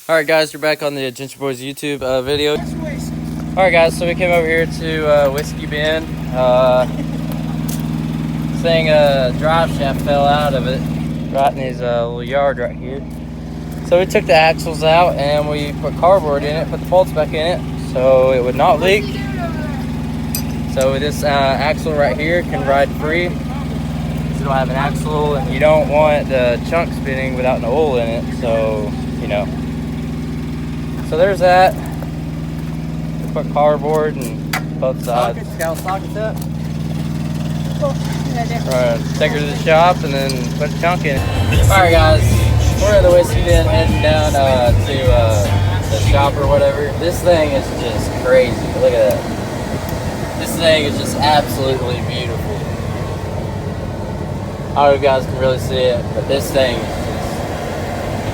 Alright guys, we're back on the Ginger Boys YouTube video. Alright guys, so we came over here to Whiskey Bend. Saying drive shaft fell out of it right in his little yard right here. So we took the axles out and we put cardboard in it, put the bolts back in it so it would not leak. So this axle right here can ride free. You don't have an axle and you don't want the chunk spinning without an oil in it, so you know. So there's that. We put cardboard and both sides. Got sockets up. Take her to the shop and then put a chunk in it. Alright guys, we're at the Whiskey Bend heading down to the shop or whatever. This thing is just crazy. Look at that. This thing is just absolutely beautiful. I don't know if you guys can really see it, but this thing is just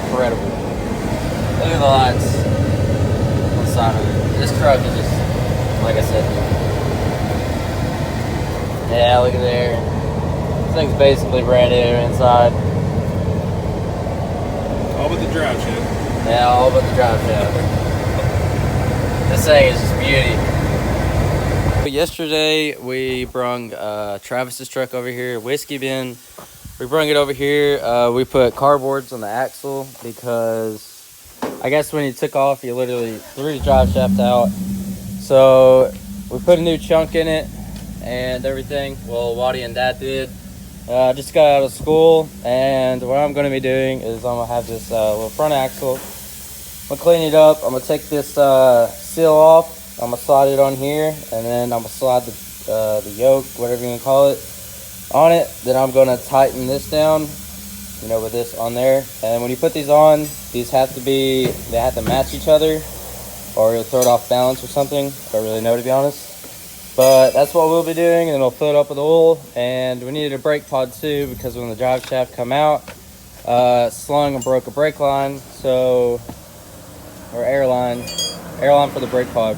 incredible. Look at the lights. Side of it. This truck is just, like I said, yeah, look at there. This thing's basically brand new inside. All but the drive shaft. Yeah, all but the drive shaft. This thing is just beauty. Yesterday we brung Travis's truck over here, Whiskey Bend. We brung it over here. We put cardboards on the axle because I guess when you took off, you literally threw the drive shaft out. So we put a new chunk in it and everything. Well, Waddy and Dad did. Just got out of school, and what I'm going to be doing is I'm going to have this little front axle. I'm going to clean it up. I'm going to take this seal off. I'm going to slide it on here, and then I'm going to slide the yoke, whatever you can call it, on it. Then I'm going to tighten this down, you know, with this on there. And when you put these on, these have to match each other or you'll throw it off balance or something. I don't really know, to be honest, but that's what we'll be doing. And then we'll fill it up with oil, and we needed a brake pod too because when the drive shaft come out, slung and broke a brake line, so, or air line for the brake pod.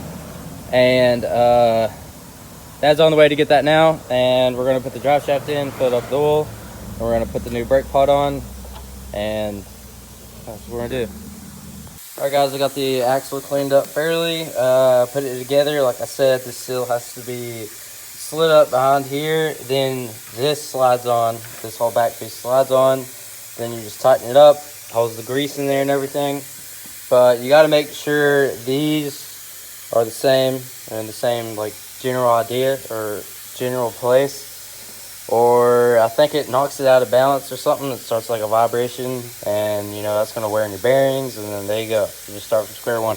And Dad's on the way to get that now, and we're going to put the drive shaft in, fill it up with oil, and we're going to put the new brake pod on, and that's what we're going to do. Alright guys, I got the axle cleaned up fairly, put it together. Like I said, this seal has to be slid up behind here, then this slides on, this whole back piece slides on, then you just tighten it up, holds the grease in there and everything. But you got to make sure these are the same, and the same like general idea or general place, or I think it knocks it out of balance or something. It starts like a vibration, and you know that's going to wear in your bearings, and then there you go, you just start from square one.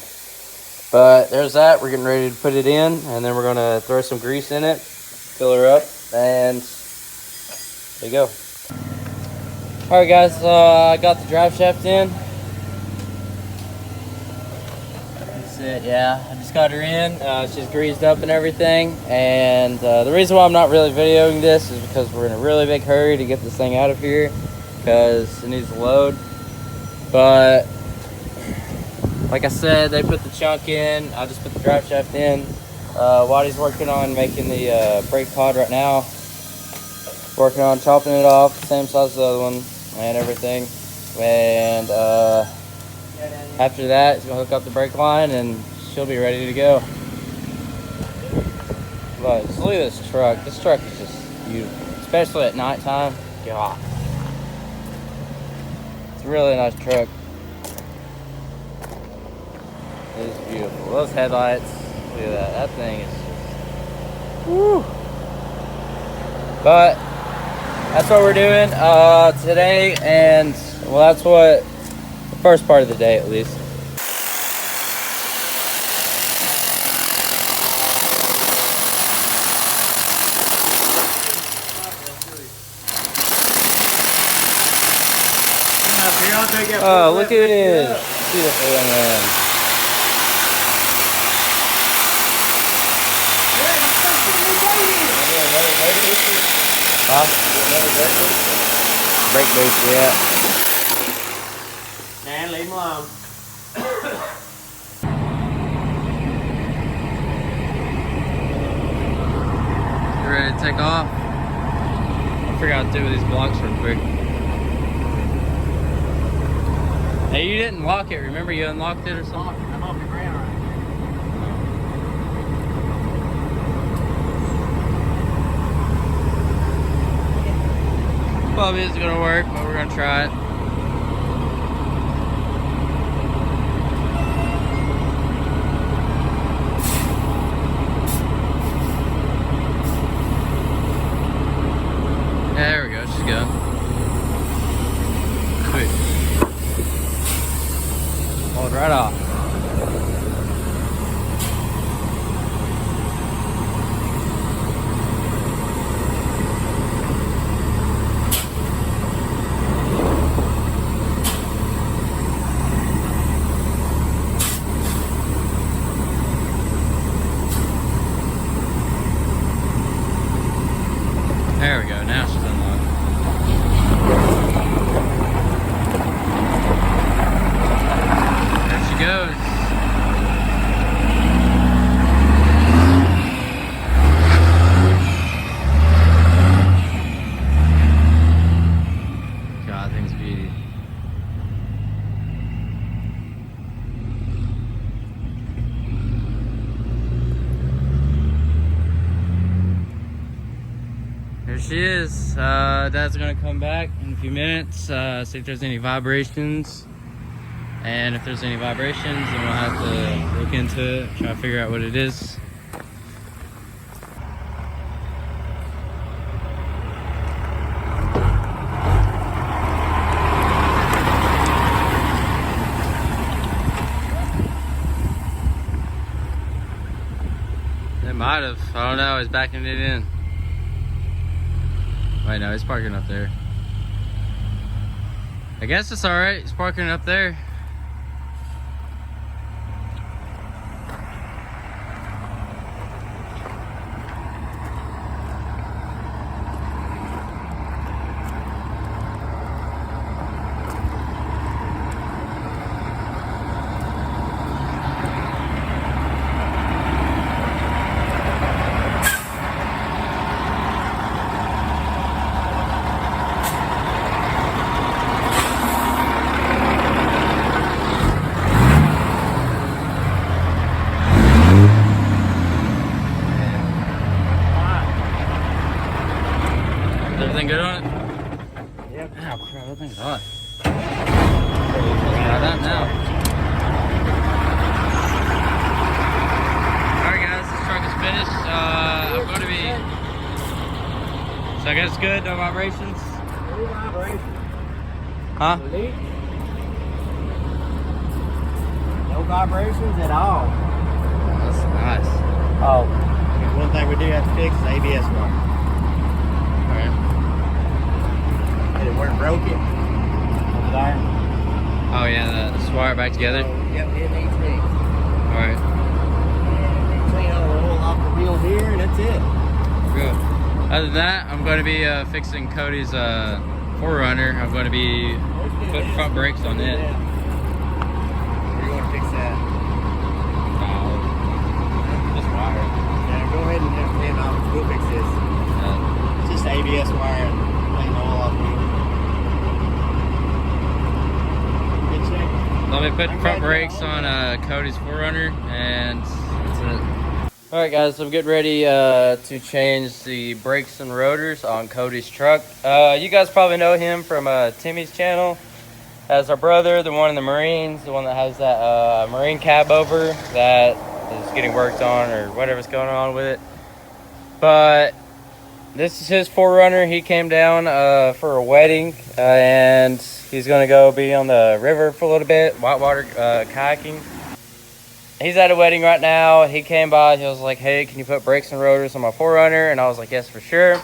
But there's that. We're getting ready to put it in, and then we're going to throw some grease in it, fill her up, and there you go. All right guys, I got the drive shaft in. Yeah, I just got her in. She's greased up and everything, and the reason why I'm not really videoing this is because we're in a really big hurry to get this thing out of here because it needs to load. But like I said, they put the chunk in, I just put the drive shaft in. Waddy's working on making the brake pod right now, working on chopping it off the same size as the other one and everything. And after that, he's gonna hook up the brake line and she'll be ready to go. But just look at this truck. This truck is just beautiful, especially at nighttime. God, it's a really nice truck. It is beautiful. Those headlights, look at that. That thing is just, woo. But that's what we're doing today, and well, that's what. First part of the day, at least. Oh, look at it. Beautiful young man. Huh? Brake boost, yeah. And leave him alone. You ready to take off? I forgot to do with these blocks real quick. Hey, you didn't lock it. Remember you unlocked it or something? I'm off the ground right Probably isn't gonna work, but we're gonna try it. There we go, she's good. Sweet. Hold right off. There we go, now she's unlocked. There she goes. God, thing's beauty. There she is. Dad's gonna come back in a few minutes, see if there's any vibrations. And if there's any vibrations, then we'll have to look into it, try to figure out what it is. It might have. I don't know. He's backing it in. Wait, no, he's parking up there. I guess it's alright. He's parking up there. Is everything good on it? Yep. Ow, crap, that thing's hot. Try that now. Alright guys, this truck is finished. I'm going to be... So I guess it's good, no vibrations? No vibration. Huh? No vibrations at all. That's nice. Oh. There's one thing we do have to fix is ABS wire. Alright. Did it work broke it? Over there? Oh yeah, just wire it back together. Yep, it needs fixed. Alright. And clean all the oil off the wheel here, and that's it. Good. Other than that, I'm going to be fixing Cody's 4Runner. I'm going to be putting front brakes on it. Where you want to fix that? Just wire. Yeah, go ahead and we'll fix this. It's just ABS wire and clean the oil off the wheel. Good check. Let me put front brakes on Cody's 4Runner, and that's it. Alright guys, so I'm getting ready to change the brakes and rotors on Cody's truck. You guys probably know him from Timmy's channel as our brother, the one in the Marines, the one that has that Marine cab over that is getting worked on or whatever's going on with it. But this is his 4Runner. He came down for a wedding, and he's going to go be on the river for a little bit, whitewater kayaking. He's at a wedding right now. He came by, he was like, hey, can you put brakes and rotors on my 4Runner? And I was like, yes, for sure.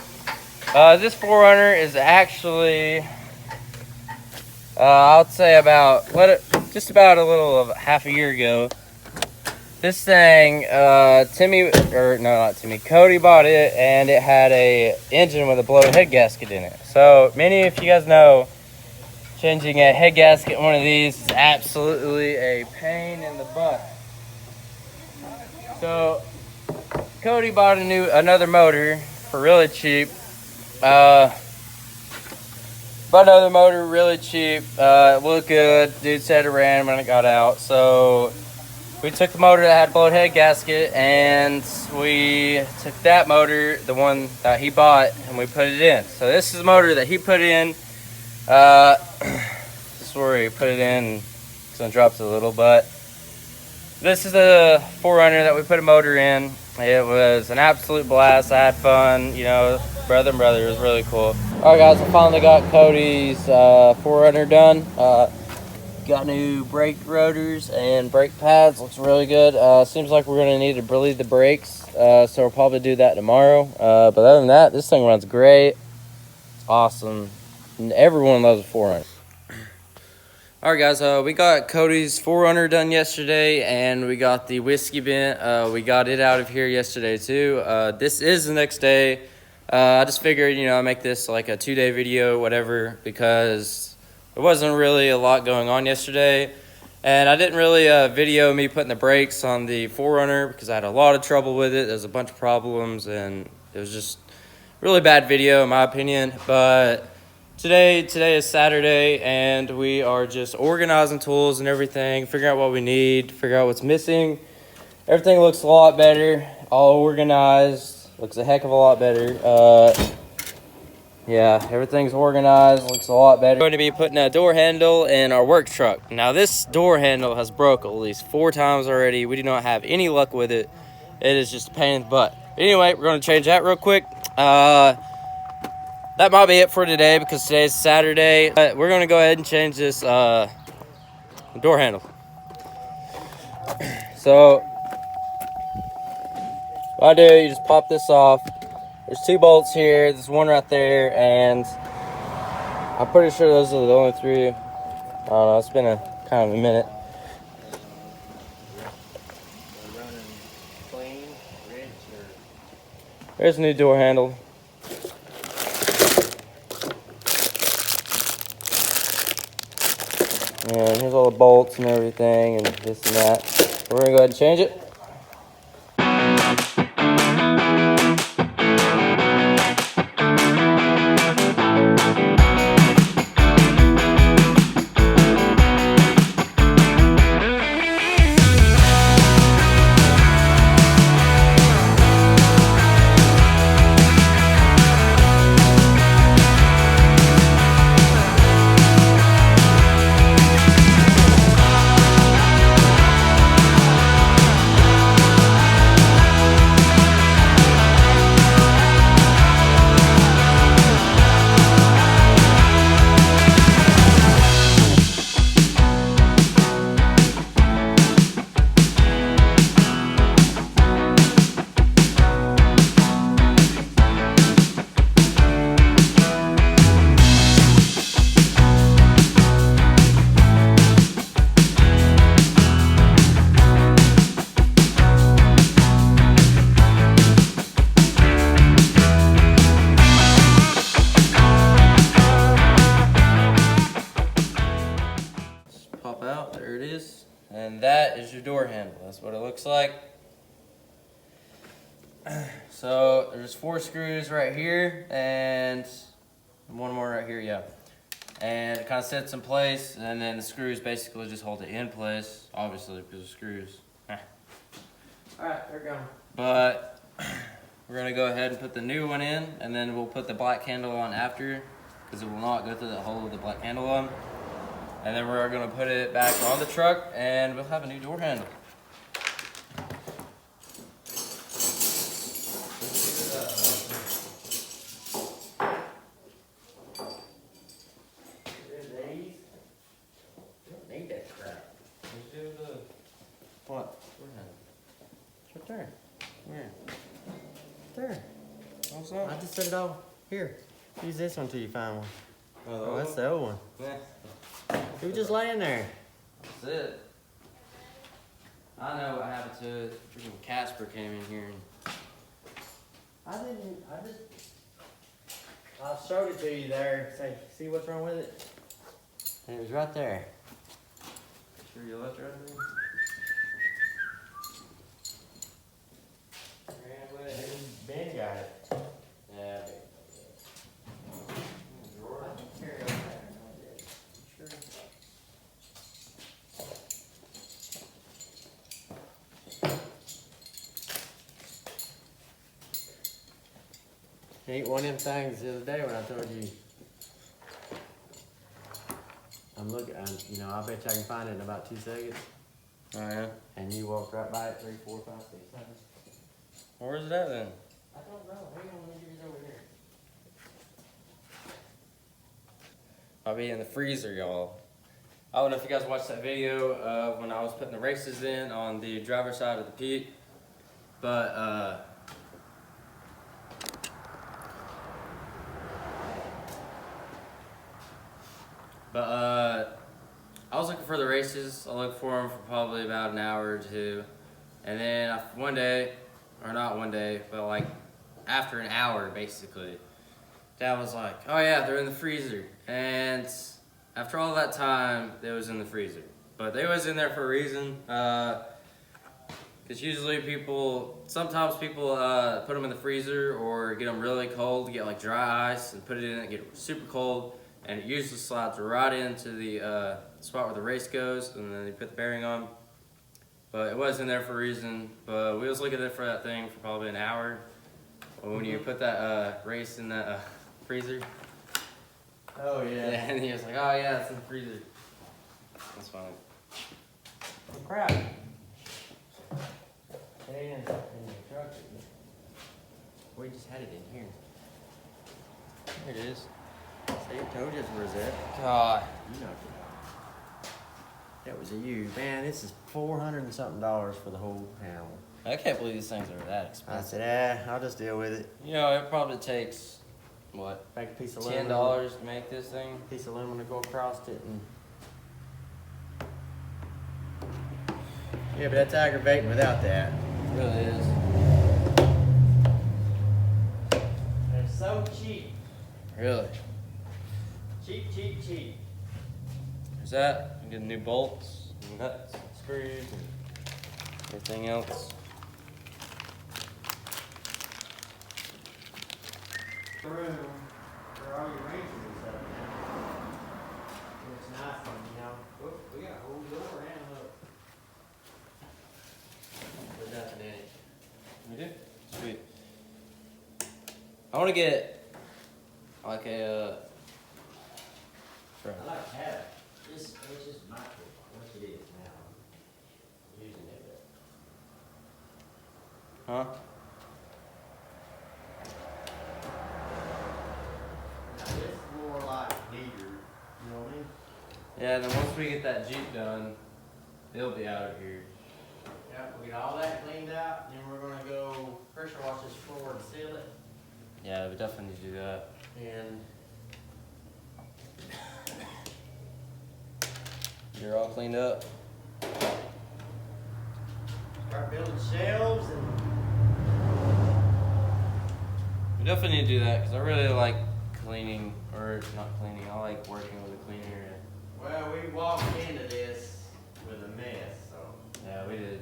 This 4Runner is actually, I would say about, just about a little of half a year ago. This thing, Cody bought it, and it had a engine with a blown head gasket in it. So many of you guys know, changing a head gasket in one of these is absolutely a pain in the butt. So Cody bought another motor for really cheap, but Bought another motor, really cheap. It looked good. Dude said it ran when it got out. So we took the motor that had blown head gasket, and we took that motor, the one that he bought, and we put it in. So this is the motor that he put in. This is where he put it in. It's gonna drop it a little, but this is the 4Runner that we put a motor in. It was an absolute blast. I had fun, you know, brother and brother. It was really cool. All right, guys, I finally got Cody's 4Runner done. Got new brake rotors and brake pads. Looks really good. Seems like we're gonna need to bleed the brakes, so we'll probably do that tomorrow. But other than that, this thing runs great. It's awesome. And everyone loves a 4Runner. All right, guys. We got Cody's 4Runner done yesterday, and we got the whiskey bin. We got it out of here yesterday too. This is the next day. I just figured, you know, I'd make this like a 2-day video, whatever, because there wasn't really a lot going on yesterday, and I didn't really video me putting the brakes on the 4Runner because I had a lot of trouble with it. There's a bunch of problems, and it was just really bad video in my opinion. But today is Saturday, and we are just organizing tools and everything, figuring out what we need, figure out what's missing. Everything looks a lot better, all organized, looks a heck of a lot better. Yeah, everything's organized, looks a lot better. We're going to be putting a door handle in our work truck. Now, this door handle has broke at least 4 times already. We do not have any luck with it. It is just a pain in the butt. Anyway, we're going to change that real quick. That might be it for today because today's Saturday. But we're going to go ahead and change this door handle. So, what I do, you just pop this off. There's 2 bolts here, there's one right there, and I'm pretty sure those are the only 3. I don't know, it's been kind of a minute. There's a new door handle. And here's all the bolts and everything, and this and that. So we're gonna go ahead and change it. And that is your door handle. That's what it looks like. So there's 4 screws right here and one more right here, yeah. And it kind of sits in place, and then the screws basically just hold it in place, obviously because of screws. Alright, there we go. But we're going to go ahead and put the new one in, and then we'll put the black handle on after, because it will not go through the hole with the black handle on. And then we're going to put it back on the truck, and we'll have a new door handle. What? It's right there. Where? There. What's up? I just set it all here. Use this one till you find one. Oh, that's the old one. Yeah. It was just laying there. That's it. I know what happened to it. Freaking Casper came in here and I showed it to you there. Say, see what's wrong with it? And it was right there. sure you left it right there. Ben got it. Yeah. Carry it. Ain't one of them things the other day when I told you. I'm looking, you know, I bet you I can find it in about 2 seconds. Oh yeah. And you walked right by it 3, 4, 5, 6, 7. Where's it at then? I don't know. Hang on, let me get it over here. I'll be in the freezer, y'all. I don't know if you guys watched that video of when I was putting the races in on the driver's side of the Pete, but I was looking for the races. I looked for them for probably about an hour or two, and then one day, or not one day, but like after an hour, basically, Dad was like, "Oh yeah, they're in the freezer," and after all that time, they was in the freezer. But they was in there for a reason. Because usually sometimes people put them in the freezer or get them really cold, get like dry ice and put it in it, get it super cold, and it usually slides right into the spot where the race goes, and then they put the bearing on. But it was in there for a reason. But we was looking at it for that thing for probably an hour. But when you put that race in that freezer, Oh, yeah. and he was like, "Oh yeah, it's in the freezer." That's funny. Oh, crap. It ain't in the truck. We just had it in here. There it is. See, I told you it's Rosette. God. You knocked it out. That was a you. Man, this is $400 and something for the whole animal. I can't believe these things are that I expensive. said, I'll just deal with it. You know, it probably takes, what, Make a piece of $10 to make this thing? Piece of aluminum to go across it. And... Yeah, but that's aggravating without that. It really is. They're so cheap. Really. Cheap, cheap, cheap. There's that. You get new bolts, and nuts, and screws, and everything else. Room for all your ranges and stuff. It's nice one, you know. Whoop, we got a whole door and look. There's nothing in it. You do? Sweet. I want to get like a. I like to have it. It's just my tool, which it is now. I'm using it, Huh? but now this is more like neater, you know what I mean? Yeah, then once we get that Jeep done, it'll be out of here. Yeah, we get all that cleaned out, and then we're gonna go pressure wash this floor and seal it, Yeah, we definitely need to do that. and You're all cleaned up. start building shelves and. We definitely need to do that because I really like cleaning, or not cleaning, I like working with a clean area. Well, we walked into this with a mess, so. Yeah, we did.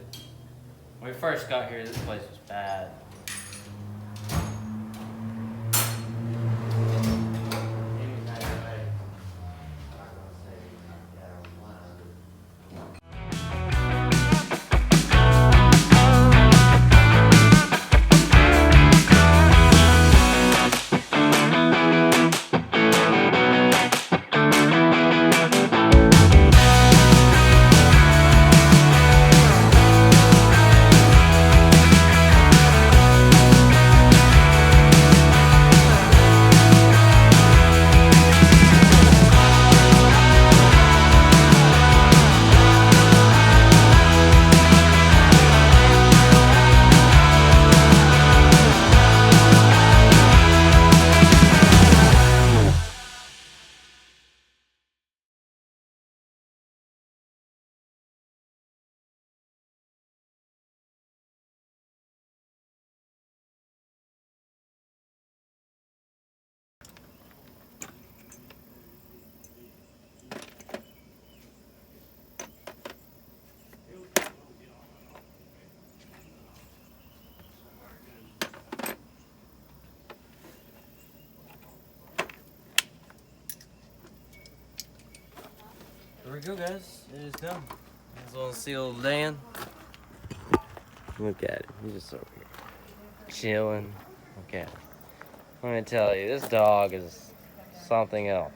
When we first got here, this place was bad. There we go, guys. It is done. This little sealed Dan. Look at it. He's just over here chilling. Look at it. Let me tell you, this dog is something else.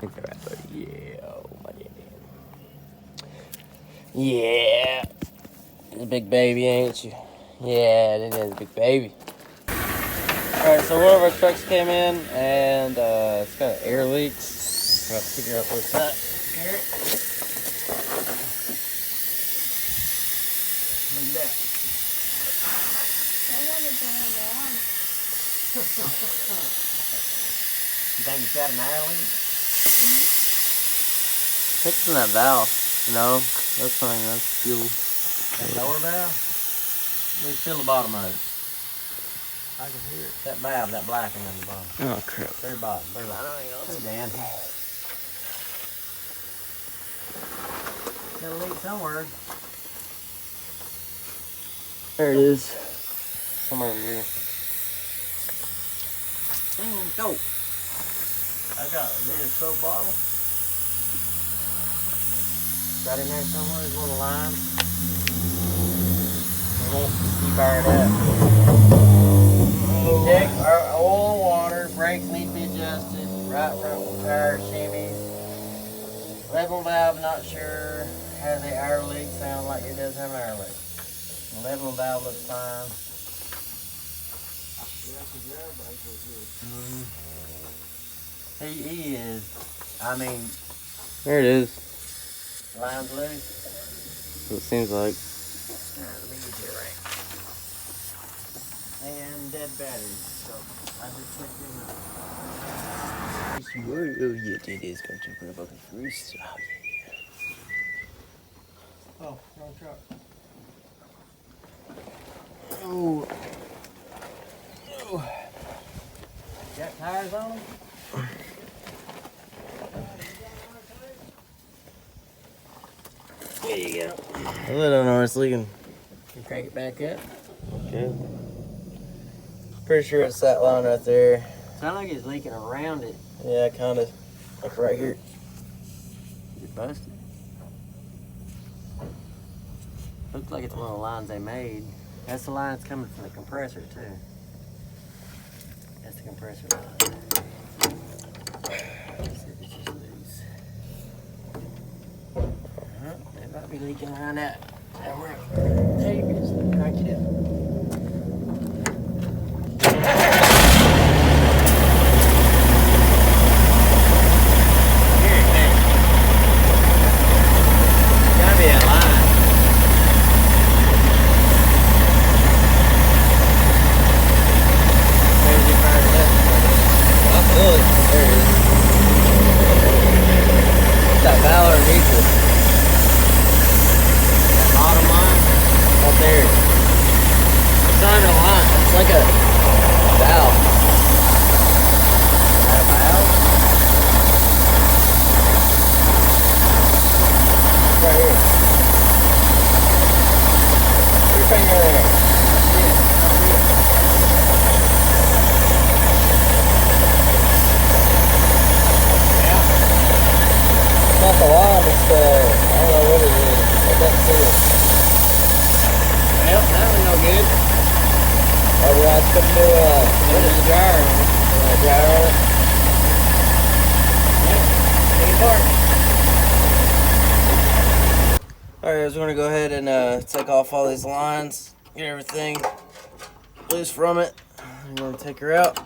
Look at that, buddy. Yeah, oh my damn. Yeah. It's a big baby, ain't you? Yeah, it is a big baby. Alright, so one of our trucks came in and it's got air leaks. I'll figure out what's that. Here. What's that? You think it's got an air leak? Fixing that valve. No, that's fine. That's fuel. That lower valve? Let's feel the bottom of it. I can hear it. That valve, that black one on the bottom. Oh crap. Very bottom, very bottom. Hey, Dan. Got a leak somewhere. There it is. Somewhere over here. Go. I got a soap bottle. Got in there somewhere. There's one of the lines. We won't keep fired up. Check our oil, water, brakes need to be adjusted. Right front tire shimmies. Level valve, not sure. Has the air leak? Sounds like it does have an air leak. The level valve looks fine. He is. I mean, There it is. line's loose. It seems like. Let me get you right. And dead battery. So I just checked in. Oh yeah, it is going to put a bucket of grease. Oh yeah. Oh, wrong truck. Oh. Got tires on them? There you go. I don't know where it's leaking. You crank it back up. Okay. Pretty sure it's that line right there. Sound like it's leaking around it. Yeah, kind of. Like right here. Is it busted? Looks like it's one of the lines they made. That's the line that's coming from the compressor too. That's the compressor line. Let's see if it's just loose. It might be leaking around that. Where tape is. Crank it up. Alright, guys, we're gonna go ahead and take off all these lines, get everything loose from it. I'm gonna take her out.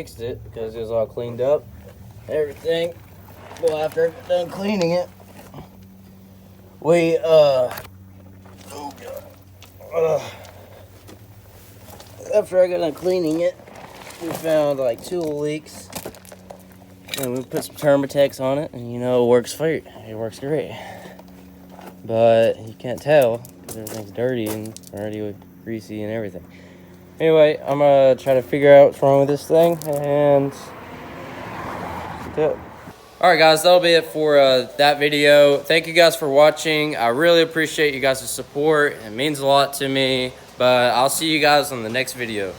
fixed it because it was all cleaned up. Everything. Well, after I got done cleaning it, we after I got done cleaning it, we found like 2 leaks, and we put some Thermotex on it, and you know it works great. It works great, but you can't tell because everything's dirty and already greasy and everything. Anyway, I'm gonna try to figure out what's wrong with this thing, and that's it. Alright guys, that'll be it for that video. Thank you guys for watching. I really appreciate you guys' support. It means a lot to me. But I'll see you guys on the next video.